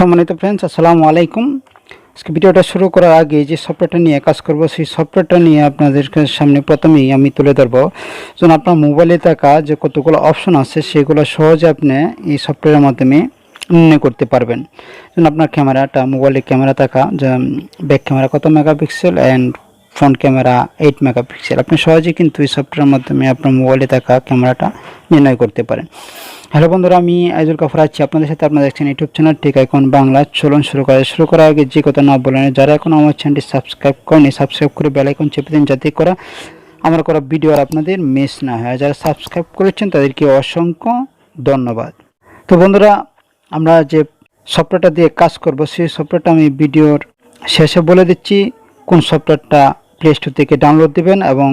সম্মানিত ফ্রেন্ডস, আসসালামু আলাইকুম। আজকে ভিডিওটা শুরু করার আগে যে সফটওয়্যারটা নিয়ে কাজ করব সেই সফটওয়্যারটা নিয়ে আপনাদের সামনে প্রথমেই আমি তুলে ধরবো। যেন আপনার মোবাইলে থাকা যে কতগুলো অপশন আছে সেগুলো সহজে আপনি এই সফটওয়্যারের মাধ্যমে নির্ণয় করতে পারবেন। যেন আপনার ক্যামেরাটা, মোবাইলে ক্যামেরা থাকা, যে ব্যাক ক্যামেরা কত megapixel and front camera 8 megapixel, আপনি সহজেই কিন্তু এই সফটওয়্যারের মাধ্যমে আপনার মোবাইলে থাকা ক্যামেরাটা নির্ণয় করতে পারেন। হ্যালো বন্ধুরা, আমি আইজুল কাফর আছি আপনাদের সাথে। আপনারা দেখছেন ইউটিউব চ্যানেল ঠিক এখন বাংলা। চলুন শুরু করার আগে যে কথা না বলেন, যারা এখন আমার চ্যানেলটি সাবস্ক্রাইব করেনি সাবস্ক্রাইব করে বেল আইকন চেপে দিন, যাতে করা আমার করা ভিডিও আর আপনাদের মিস না হয়। যারা সাবস্ক্রাইব করেছেন তাদেরকে অসংখ্য ধন্যবাদ। তো বন্ধুরা, আমরা যে সফটওয়্যারটা দিয়ে কাজ করব সেই সফটওয়্যারটা আমি ভিডিওর শেষে বলে দিচ্ছি কোন সফটওয়্যারটা প্লে স্টোর থেকে ডাউনলোড দেবেন, এবং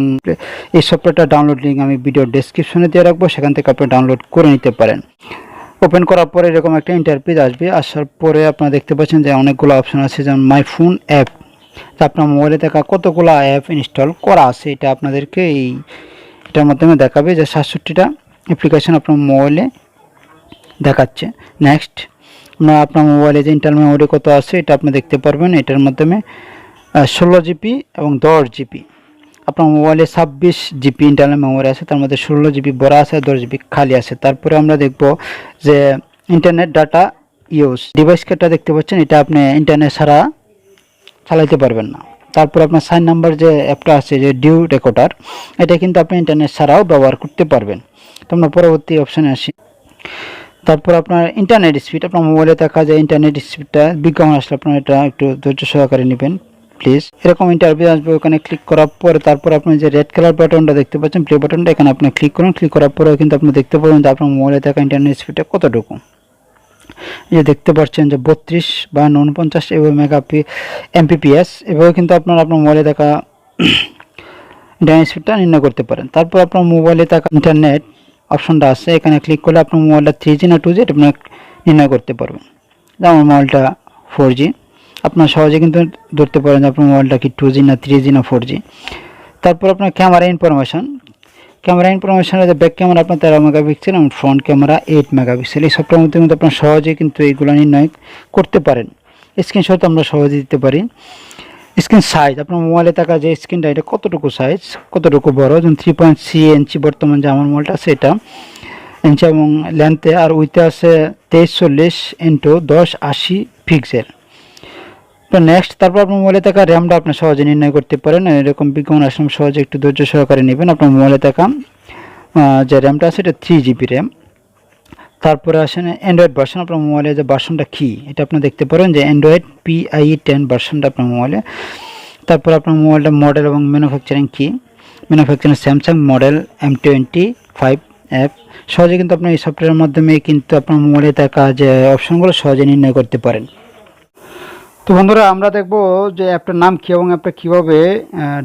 এই সফটওয়্যারটা ডাউনলোড লিঙ্ক আমি ভিডিও ডেসক্রিপশনে দিয়ে রাখবো, সেখান থেকে আপনি ডাউনলোড করে নিতে পারেন। ওপেন করার পরে এরকম একটা ইন্টারফেস আসবে। আসার পরে আপনারা দেখতে পাচ্ছেন যে অনেকগুলো অপশন আছে, যেমন মাই ফোন অ্যাপ। আপনার মোবাইলে থাকা কতগুলো অ্যাপ ইনস্টল করা আছে এটা আপনাদেরকে এটার মাধ্যমে দেখাবে, যে 67টা অ্যাপ্লিকেশন আপনার মোবাইলে দেখাচ্ছে। নেক্সট, আপনার মোবাইলে যে ইন্টারনাল মেমোরি কত আছে এটা আপনি দেখতে পারবেন। এটার মাধ্যমে 16 জিবি এবং 10 জিবি। আপনার মোবাইলে 26 জিবি ইন্টারনাল মেমোরি আছে, তার মধ্যে 16 জিবি ভরা আছে, 10 জিবি খালি আছে। তারপরে আমরা দেখব যে ইন্টারনেট ডাটা ইউজ ডিভাইস কেটা দেখতে পাচ্ছেন, এটা আপনি ইন্টারনেট ছাড়া চালাইতে পারবেন না। তারপর আপনার সাইন নাম্বার যে অ্যাপটা আছে, যে ডিউ রেকর্ডার, এটা কিন্তু আপনি ইন্টারনেট ছাড়াও ব্যবহার করতে পারবেন। তো আমরা পরবর্তী অপশানে আসি। তারপর আপনার ইন্টারনেট স্পিড, আপনার মোবাইলে থাকা যে ইন্টারনেট স্পিডটা বিজ্ঞাপন আসলে আপনার এটা একটু ধৈর্য সহকারে নেবেন প্লিজ। এরকম ইন্টারভিউ আসবে, ওখানে ক্লিক করার পরে তারপর আপনি যে রেড কালার বাটনটা দেখতে পাচ্ছেন, প্লে বাটনটা, এখানে আপনি ক্লিক করুন। ক্লিক করার পরে কিন্তু আপনি দেখতে পাবেন যে আপনার মোবাইলে থাকা ইন্টারনেট স্পিডটা কতটুকু। এই যে দেখতে পাচ্ছেন যে 32 বা 49 এভাবে এমপিপিএস, এভাবে কিন্তু আপনার মোবাইলে থাকা ইন্টারনেট স্পিডটা নির্ণয় করতে পারেন। তারপর আপনার মোবাইলে থাকা ইন্টারনেট অপশনটা আছে, এখানে ক্লিক করলে আপনার মোবাইলটা 3G না 2G এটা আপনি নির্ণয় করতে পারবেন। যেমন মোবাইলটা 4G, আপনার সহজে কিন্তু ধরতে পারেন যে আপনার মোবাইলটা কি 2G না 3G না 4G। তারপর আপনার ক্যামেরা ইনফরমেশন যে ব্যাক ক্যামেরা আপনার 13 মেগাপিক্সেল এবং ফ্রন্ট ক্যামেরা 8 মেগাপিক্সেল। এই সবটার মধ্যে কিন্তু আপনার সহজে কিন্তু এইগুলো নির্ণয় করতে পারেন। স্ক্রিনশট আমরা সহজে দিতে পারি। স্ক্রিন সাইজ, আপনার মোবাইলে থাকা যে স্ক্রিনটা এটা কতটুকু সাইজ, কতটুকু বড়, যেমন 3.3 ইঞ্চি বর্তমান যে আমার মোবাইলটা আছে এটা ইঞ্চি, এবং লেন্থে আর উইথে আছে 2340 ইন্টু 1080 পিক্সেল। তো নেক্সট, তারপর আপনার মোবাইলে থাকা র্যামটা আপনি সহজে নির্ণয় করতে পারেন। এরকম বিজ্ঞাপন আসলে সহজে একটু ধৈর্য সহকারে নেবেন। আপনার মোবাইলে থাকা যে র্যামটা আছে এটা 3 জিবি র্যাম। তারপরে আসেন অ্যান্ড্রয়েড ভার্সন, আপনার মোবাইলে যে ভার্সনটা কী এটা আপনি দেখতে পারেন, যে অ্যান্ড্রয়েড PIE 10 ভার্সনটা আপনার মোবাইলে। তারপর আপনার মোবাইলটা মডেল এবং ম্যানুফ্যাকচারিং স্যামসাং মডেল M25F। সহজে কিন্তু আপনি এই সফটওয়্যারের মাধ্যমে কিন্তু আপনার মোবাইলে থাকা যে অপশনগুলো সহজে নির্ণয় করতে পারেন। তো বন্ধুরা, আমরা দেখব যে অ্যাপটার নাম কী এবং অ্যাপটা কীভাবে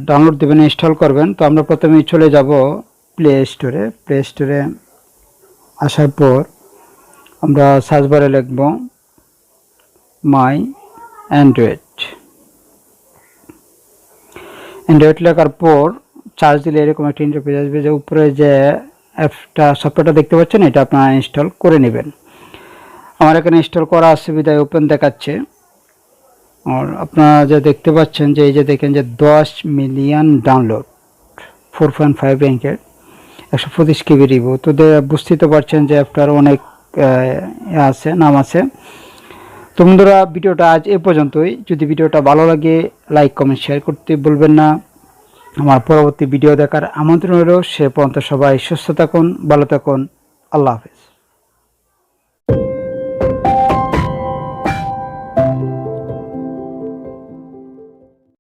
ডাউনলোড দেবেন, ইনস্টল করবেন। তো আমরা প্রথমেই চলে যাব প্লে স্টোরে আসার পর আমরা সার্চ বারে লিখব মাই অ্যান্ড্রয়েড লেখার পর চার্জ দিলে এরকম একটা ইন্টারফেস আসবে, যে উপরে যে অ্যাপটা সফটওয়্যারটা দেখতে পাচ্ছেন এটা আপনারা ইনস্টল করে নেবেন। আমার এখানে ইনস্টল করা আছে বিদায় ওপেন দেখাচ্ছে। আর আপনারা যে দেখতে পাচ্ছেন যে এই যে দেখেন যে 10 মিলিয়ন ডাউনলোড, 4.5 র্যাঙ্কের, 125 KB রিভিউ। তো বুঝতেই তো পারছেন যে অ্যাপটার অনেক নাম আছে। তো বন্ধুরা, ভিডিওটা আজ এ পর্যন্তই। যদি ভিডিওটা ভালো লাগে লাইক কমেন্ট শেয়ার করতে ভুলবেন না। আমার পরবর্তী ভিডিও দেখার আমন্ত্রণ রইল। সে পর্যন্ত সবাই সুস্থ থাকুন, ভালো থাকুন। আল্লাহ হাফেজ।